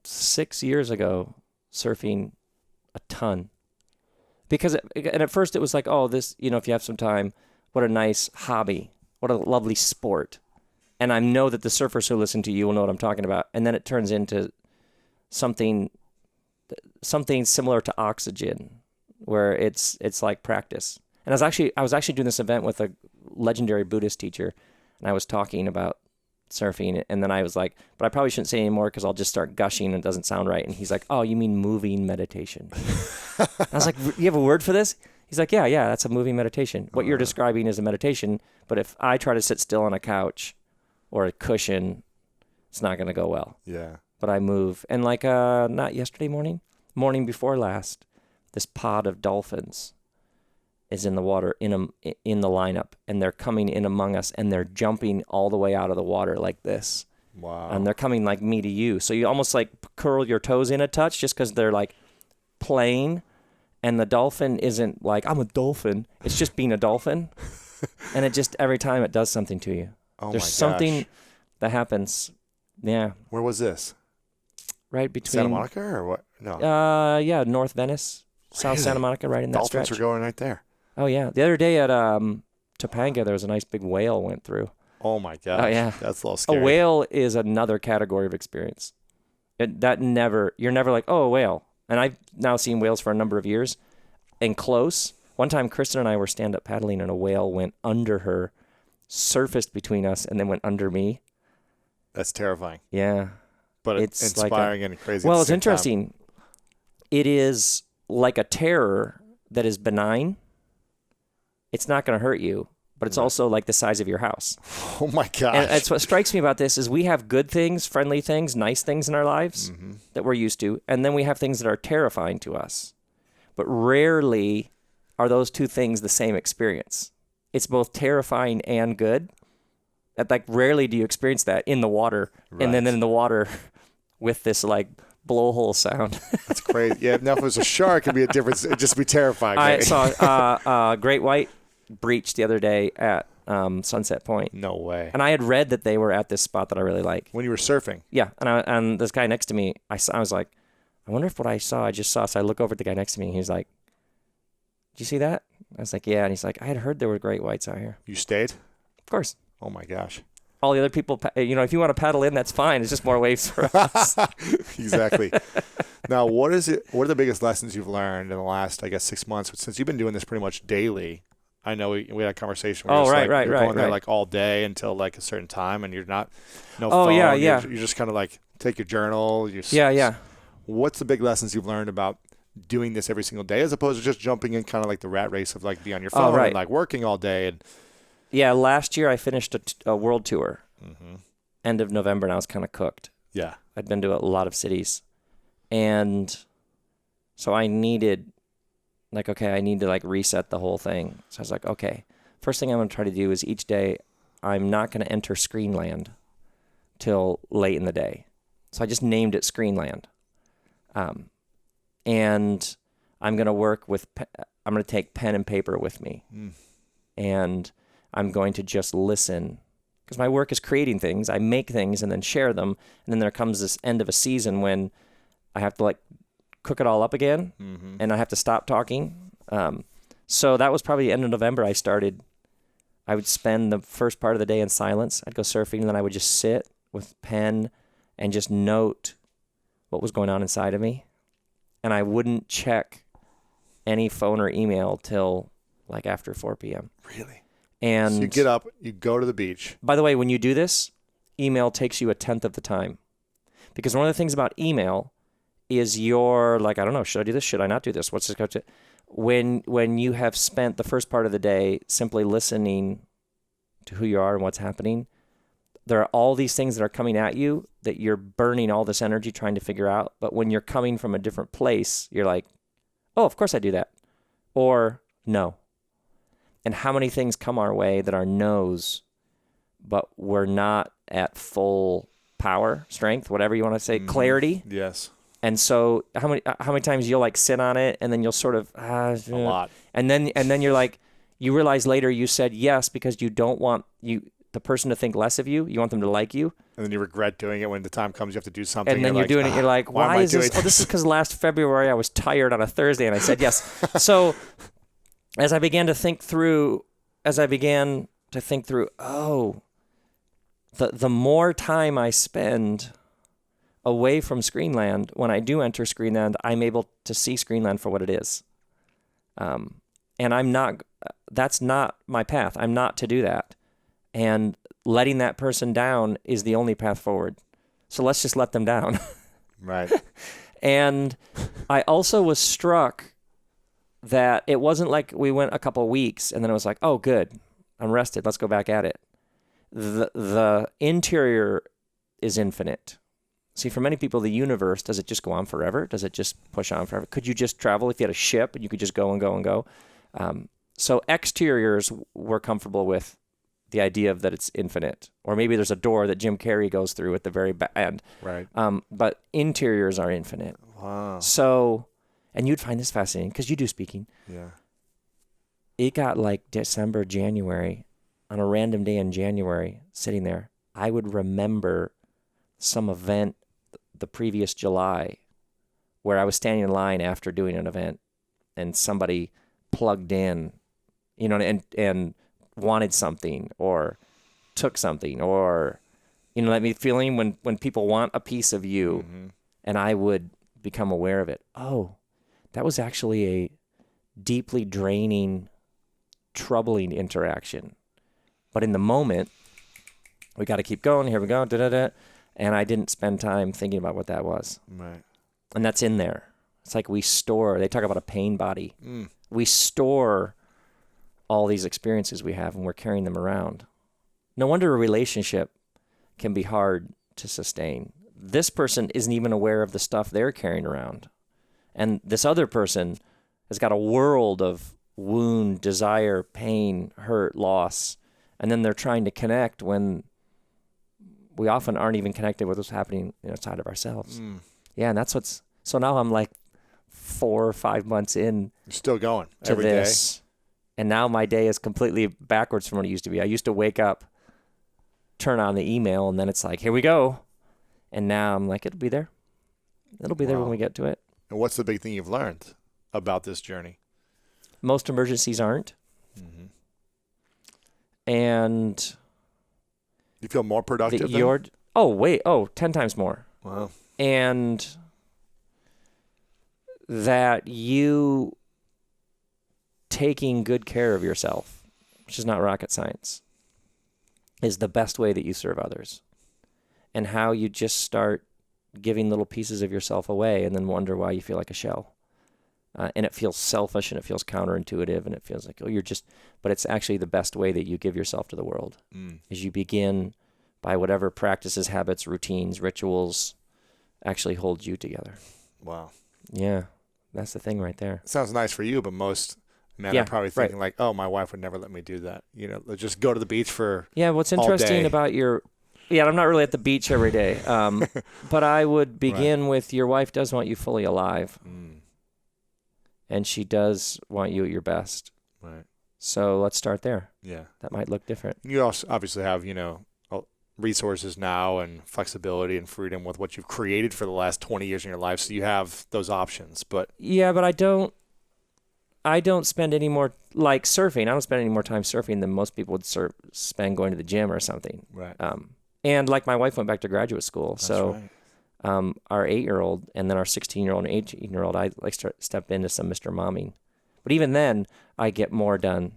6 years ago surfing a ton. Because at first it was like, oh, this, if you have some time, what a nice hobby. What a lovely sport. And I know that the surfers who listen to you will know what I'm talking about. And then it turns into something similar to oxygen, where it's like practice. And I was actually doing this event with a legendary Buddhist teacher, and I was talking about surfing, and then I was like, but I probably shouldn't say anymore because I'll just start gushing and it doesn't sound right. And he's like, oh, you mean moving meditation? I was like, you have a word for this? He's like, yeah, that's a moving meditation. What you're describing is a meditation, but if I try to sit still on a couch or a cushion, it's not going to go well. Yeah. But I move. And like not yesterday morning before last, this pod of dolphins is in the water in the lineup, and they're coming in among us, and they're jumping all the way out of the water like this. Wow. And they're coming like me to you. So you almost like curl your toes in a touch just because they're like playing, and the dolphin isn't like, I'm a dolphin. It's just being a dolphin. And it just, every time it does something to you. There's something that happens. Yeah. Where was this? Right between Santa Monica or what? No. Yeah, North Venice, South Santa Monica, right in that stretch. Dolphins are going right there. Oh, yeah. The other day at Topanga, there was a nice big whale went through. Oh, my gosh. Oh, yeah. That's a little A scary. whale is another category of experience. You're never like, oh, a whale. And I've now seen whales for a number of years and close. One time, Kristen and I were stand-up paddling, and a whale went under her, surfaced between us, and then went under me. That's terrifying. Yeah. But it's inspiring and crazy. Well, it's interesting. It is like a terror that is benign. It's not going to hurt you, but it's also like the size of your house. Oh, my gosh. And it's what strikes me about this is we have good things, friendly things, nice things in our lives that we're used to, and then we have things that are terrifying to us. But rarely are those two things the same experience. It's both terrifying and good. Like rarely do you experience that in the water, and then in the water with this like blowhole sound. That's crazy. Yeah, now if it was a shark, it'd be a difference. It'd just be terrifying. I saw great white breach the other day at Sunset Point. No way. And I had read that they were at this spot that I really like. When you were surfing? Yeah, and this guy next to me, I was like, I wonder if what I just saw. So I look over at the guy next to me, and he's like, "Did you see that?" I was like, "Yeah." And he's like, "I had heard there were great whites out here." You stayed? Of course. Oh, my gosh. All the other people, if you want to paddle in, that's fine. It's just more waves for us. Exactly. Now, what are the biggest lessons you've learned in the last, I guess, 6 months? Since you've been doing this pretty much daily, I know we had a conversation where you're going there like all day until like a certain time, and you're not, no phone. Yeah. You're just kind of like take your journal. Yeah. What's the big lessons you've learned about doing this every single day as opposed to just jumping in kind of like the rat race of like be on your phone and like working all day? And yeah, last year I finished a world tour, end of November, and I was kind of cooked. Yeah. I'd been to a lot of cities, and so I needed I need to like reset the whole thing. So I was like, okay, first thing I'm going to try to do is each day I'm not going to enter Screenland till late in the day. So I just named it Screenland. And I'm going to I'm going to take pen and paper with me. And I'm going to just listen, because my work is creating things. I make things and then share them. And then there comes this end of a season when I have to like cook it all up again, and I have to stop talking. So that was probably the end of November. I would spend the first part of the day in silence. I'd go surfing, and then I would just sit with pen and just note what was going on inside of me. And I wouldn't check any phone or email till like after 4 p.m. Really? And so you get up, you go to the beach. By the way, when you do this, email takes you 1/10 of the time. Because one of the things about email is you're like, I don't know, should I do this? Should I not do this? What's this going to... When you have spent the first part of the day simply listening to who you are and what's happening, there are all these things that are coming at you that you're burning all this energy trying to figure out. But when you're coming from a different place, you're like, oh, of course I do that. Or no. And how many things come our way that are no's, but we're not at full power, strength, whatever you want to say, clarity. Yes. And so how many times you'll like sit on it, and then you'll sort of a lot. And then you're like, you realize later you said yes because you don't want the person to think less of you. You want them to like you. And then you regret doing it when the time comes you have to do something. And then you're doing it. You're like, why is this? Oh, this is because last February I was tired on a Thursday and I said yes. So as I began to think through, oh, the more time I spend away from Screenland, when I do enter Screenland, I'm able to see Screenland for what it is. And that's not my path. I'm not to do that. And letting that person down is the only path forward. So let's just let them down. Right. And I also was struck that it wasn't like we went a couple of weeks and then it was like, oh, good, I'm rested, let's go back at it. The interior is infinite. See, for many people, the universe, does it just go on forever? Does it just push on forever? Could you just travel if you had a ship and you could just go and go and go? So exteriors we're comfortable with the idea of that it's infinite. Or maybe there's a door that Jim Carrey goes through at the very end. Right. But interiors are infinite. Wow. So, and you'd find this fascinating because you do speaking. Yeah. It got like December, January, on a random day in January, sitting there, I would remember some event the previous July where I was standing in line after doing an event and somebody plugged in and wanted something or took something, or, let me feeling when people want a piece of you, and I would become aware of it. Oh, that was actually a deeply draining, troubling interaction. But in the moment, we got to keep going. Here we go. And I didn't spend time thinking about what that was. Right. And that's in there. It's like we store, they talk about a pain body. We store all these experiences we have and we're carrying them around. No wonder a relationship can be hard to sustain. This person isn't even aware of the stuff they're carrying around. And this other person has got a world of wound, desire, pain, hurt, loss. And then they're trying to connect when we often aren't even connected with what's happening inside of ourselves. Yeah, and that's so now I'm like 4 or 5 months in. You're still going to every this. Day. And now my day is completely backwards from what it used to be. I used to wake up, turn on the email, and then it's like, here we go. And now I'm like, it'll be there. It'll be there when we get to it. And what's the big thing you've learned about this journey? Most emergencies aren't. And you feel more productive then? 10 times more. Wow. And that you taking good care of yourself, which is not rocket science, is the best way that you serve others. And how you just start giving little pieces of yourself away and then wonder why you feel like a shell. And it feels selfish and it feels counterintuitive and it feels like, but it's actually the best way that you give yourself to the world. Is you begin by whatever practices, habits, routines, rituals actually hold you together. Wow. Yeah. That's the thing right there. It sounds nice for you, but most men are probably thinking like, oh, my wife would never let me do that. Let's just go to the beach for what's interesting about I'm not really at the beach every day. But I would begin with your wife does want you fully alive. And she does want you at your best. Right. So let's start there. Yeah. That might look different. You also obviously have, resources now and flexibility and freedom with what you've created for the last 20 years in your life. So you have those options, but I don't spend any more like surfing. I don't spend any more time surfing than most people would spend going to the gym or something. Right. And like my wife went back to graduate school. That's so right. Our 8-year-old and then our 16-year-old and 18-year-old, I stepped into some Mr. Momming. But even then, I get more done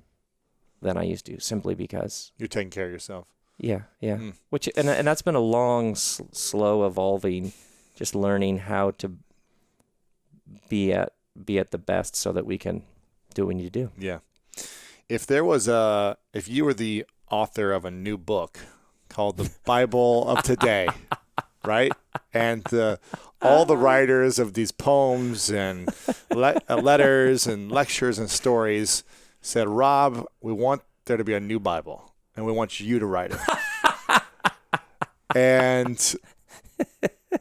than I used to, simply because you're taking care of yourself. Yeah. Which and that's been a long, slow evolving, just learning how to be at the best so that we can do what we need to do. Yeah. If you were the author of a new book called The Bible of Today, right? And all the writers of these poems and letters and lectures and stories said, Rob, we want there to be a new Bible, and we want you to write it. And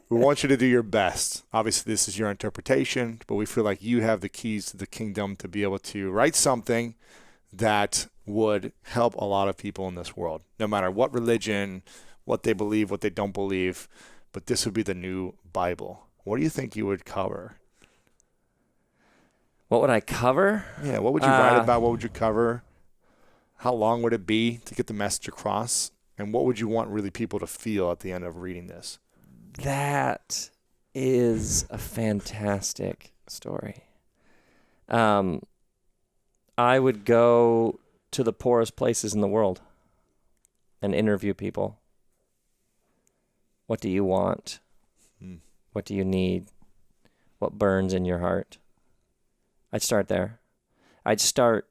we want you to do your best. Obviously, this is your interpretation, but we feel like you have the keys to the kingdom to be able to write something that would help a lot of people in this world, no matter what religion, what they believe, what they don't believe. But this would be the new Bible. What do you think you would cover? What would I cover? Yeah, what would you write about? What would you cover? How long would it be to get the message across? And what would you want really people to feel at the end of reading this? That is a fantastic story. I would go to the poorest places in the world and interview people. What do you want? What do you need? What burns in your heart? I'd start there. I'd start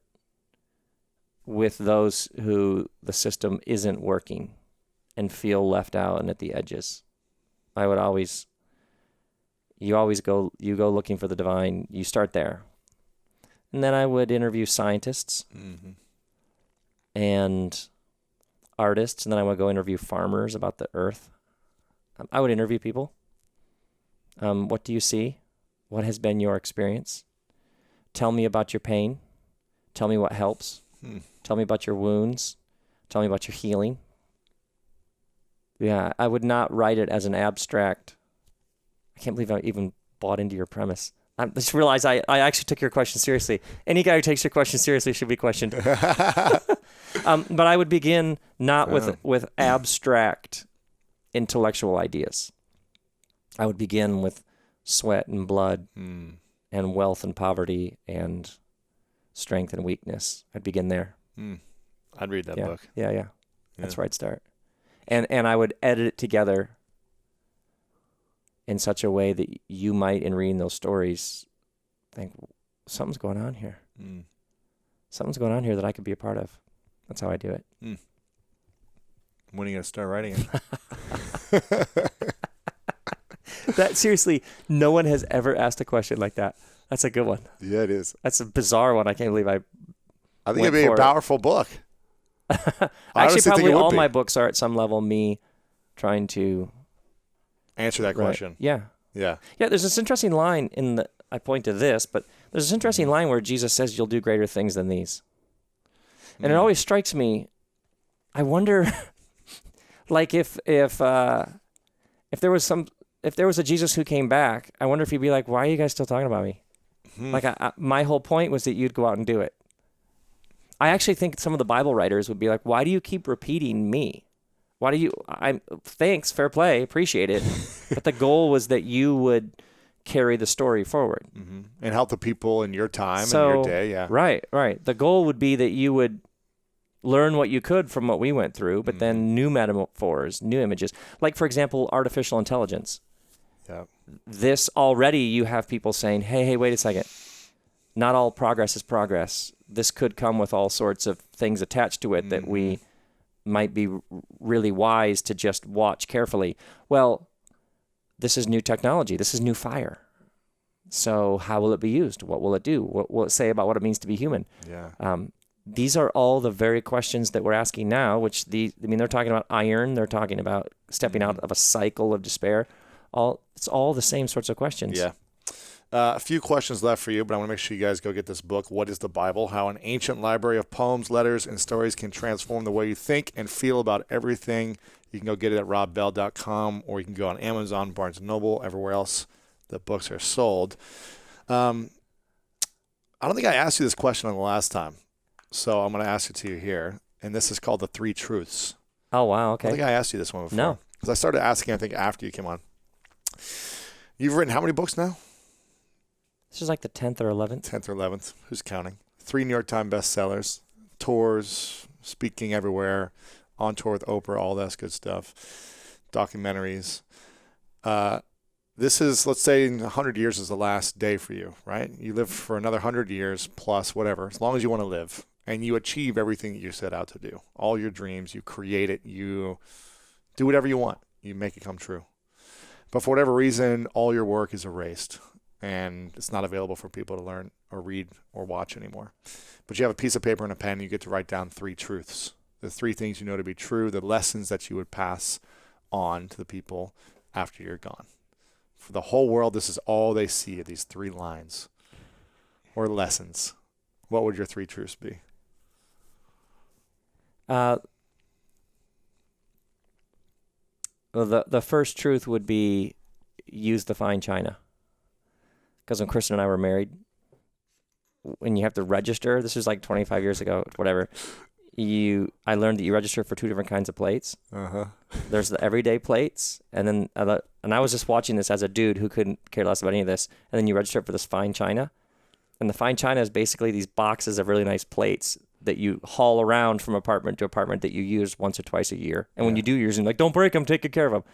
with those who the system isn't working and feel left out and at the edges. I would you go looking for the divine. You start there. And then I would interview scientists and artists, and then I would go interview farmers about the earth. I would interview people. What do you see? What has been your experience? Tell me about your pain. Tell me what helps. Tell me about your wounds. Tell me about your healing. Yeah, I would not write it as an abstract. I can't believe I even bought into your premise. I just realized I actually took your question seriously. Any guy who takes your question seriously should be questioned. But I would begin not with abstract intellectual ideas. I would begin with sweat and blood and wealth and poverty and strength and weakness. I'd begin there. I'd read that book. Yeah. That's where I'd start. And I would edit it together in such a way that you might, in reading those stories, think, something's going on here. Something's going on here that I could be a part of. That's how I do it. When are you going to start writing it? That seriously, no one has ever asked a question like that. That's a good one. Yeah, it is. That's a bizarre one. I can't believe I think it'd be a powerful book. Actually, probably all my books are at some level me trying to answer that question. Yeah. There's this interesting line I point to this, but there's this interesting line where Jesus says, "You'll do greater things than these," and it always strikes me. I wonder, like if there was a Jesus who came back, I wonder if he'd be like, "Why are you guys still talking about me?" Like my whole point was that you'd go out and do it. I actually think some of the Bible writers would be like, "Why do you keep repeating me? Why do you, thanks, fair play, appreciate it." But the goal was that you would carry the story forward. And help the people in your time and your day, yeah. Right. The goal would be that you would learn what you could from what we went through, but then new metaphors, new images. Like, for example, artificial intelligence. Yeah. This already, you have people saying, hey, wait a second. Not all progress is progress. This could come with all sorts of things attached to it that we might be really wise to just watch carefully. Well, this is new technology. This is new fire. So how will it be used? What will it do? What will it say about what it means to be human? Yeah. These are all the very questions that we're asking now, they're talking about iron. They're talking about stepping out of a cycle of despair. It's all the same sorts of questions. Yeah. A few questions left for you, but I want to make sure you guys go get this book, What is the Bible? How an Ancient Library of Poems, Letters, and Stories Can Transform the Way You Think and Feel About Everything. You can go get it at robbell.com, or you can go on Amazon, Barnes & Noble, everywhere else the books are sold. I don't think I asked you this question on the last time, so I'm going to ask it to you here, and this is called The Three Truths. Oh, wow, okay. I don't think I asked you this one before. No. Because I started asking, I think, after you came on. You've written how many books now? This is like the 10th or 11th. 10th or 11th. Who's counting? 3 New York Times bestsellers, tours, speaking everywhere, on tour with Oprah, all that good stuff, documentaries. This is, let's say, in 100 years is the last day for you, right? You live for another 100 years plus whatever, as long as you want to live, and you achieve everything that you set out to do. All your dreams, you create it, you do whatever you want. You make it come true. But for whatever reason, all your work is erased, and it's not available for people to learn or read or watch anymore. But you have a piece of paper and a pen, and you get to write down 3 truths, the 3 things you know to be true, the lessons that you would pass on to the people after you're gone. For the whole world, this is all they see of these 3 lines or lessons. What would your 3 truths be? Well, the first truth would be use the fine china. Because when Kristen and I were married, when you have to register, this was like 25 years ago, whatever, I learned that you register for 2 different kinds of plates. There's the everyday plates, and then and I was just watching this as a dude who couldn't care less about any of this, and then you register for this fine china. And the fine china is basically these boxes of really nice plates that you haul around from apartment to apartment that you use once or twice a year. And when you do use them, like, don't break them, take good care of them.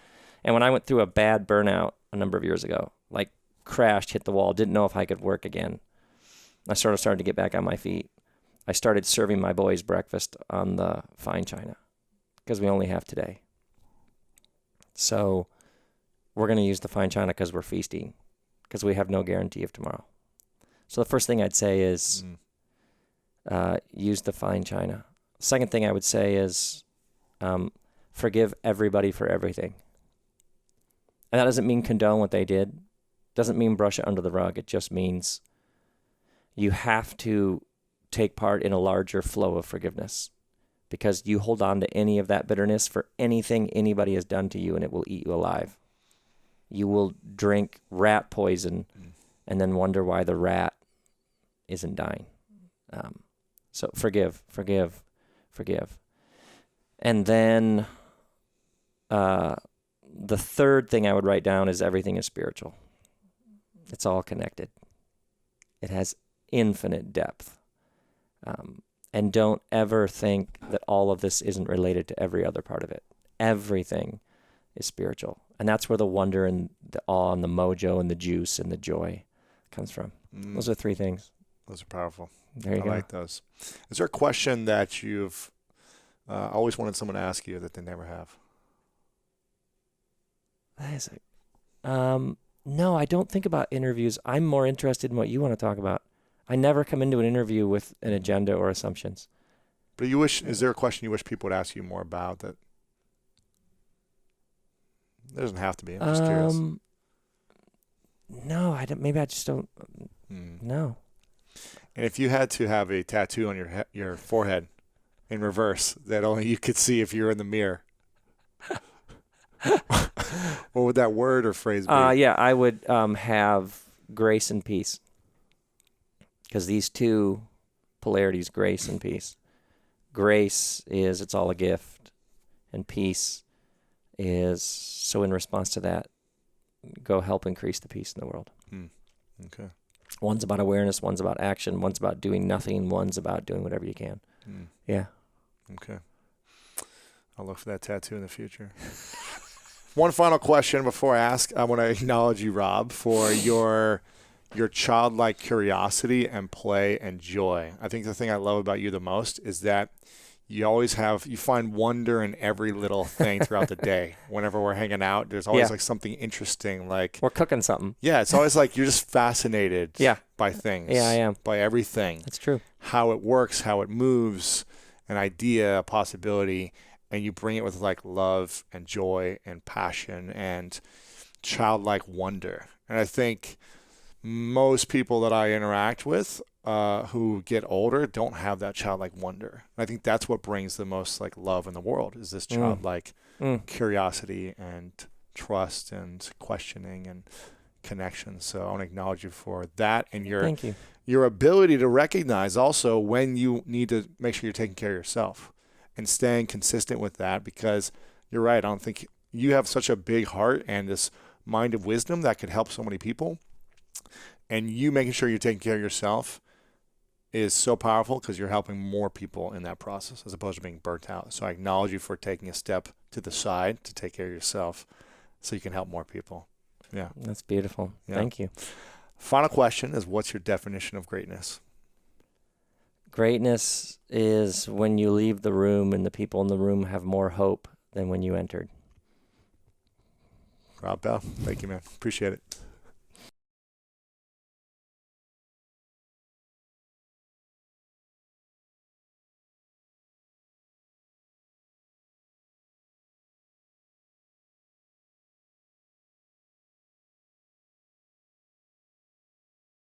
And when I went through a bad burnout a number of years ago, like crashed, hit the wall, didn't know if I could work again, I started to get back on my feet. I started serving my boys breakfast on the fine china because we only have today. So we're going to use the fine china because we're feasting, because we have no guarantee of tomorrow. So the first thing I'd say is use the fine china. Second thing I would say is forgive everybody for everything. And that doesn't mean condone what they did. Doesn't mean brush it under the rug. It just means you have to take part in a larger flow of forgiveness, because you hold on to any of that bitterness for anything anybody has done to you, and it will eat you alive. You will drink rat poison and then wonder why the rat isn't dying. So forgive. And then the third thing I would write down is everything is spiritual. It's all connected. It has infinite depth. And don't ever think that all of this isn't related to every other part of it. Everything is spiritual. And that's where the wonder and the awe and the mojo and the juice and the joy comes from. Those are 3 things. Those are powerful. There you go. I like those. Is there a question that you've always wanted someone to ask you that they never have? That is no, I don't think about interviews. I'm more interested in what you want to talk about. I never come into an interview with an agenda or assumptions. But is there a question you wish people would ask you more about that? There doesn't have to be. I'm just curious. No, maybe I just don't. No. And if you had to have a tattoo on your forehead in reverse that only you could see if you were in the mirror, what would that word or phrase be? Yeah, I would have grace and peace. Because these 2 polarities, grace and peace. Grace is it's all a gift, and peace is, so in response to that, go help increase the peace in the world. Okay. One's about awareness, one's about action, one's about doing nothing, one's about doing whatever you can. Yeah. Okay. I'll look for that tattoo in the future. One final question before I ask. I want to acknowledge you, Rob, for your childlike curiosity and play and joy. I think the thing I love about you the most is that you find wonder in every little thing throughout the day. Whenever we're hanging out, there's always like something interesting. Like we're cooking something. Yeah, it's always like you're just fascinated by things. Yeah, I am. By everything. That's true. How it works, how it moves, an idea, a possibility, and you bring it with like love and joy and passion and childlike wonder. And I think most people that I interact with who get older don't have that childlike wonder. And I think that's what brings the most like love in the world is this childlike curiosity and trust and questioning and connection. So I want to acknowledge you for that and your ability to recognize also when you need to make sure you're taking care of yourself and staying consistent with that, because you're right. I don't think you have such a big heart and this mind of wisdom that could help so many people. And you making sure you're taking care of yourself is so powerful because you're helping more people in that process as opposed to being burnt out. So I acknowledge you for taking a step to the side to take care of yourself so you can help more people. Yeah. That's beautiful. Yeah. Thank you. Final question is, what's your definition of greatness? Greatness is when you leave the room and the people in the room have more hope than when you entered. Rob Bell, thank you, man. Appreciate it.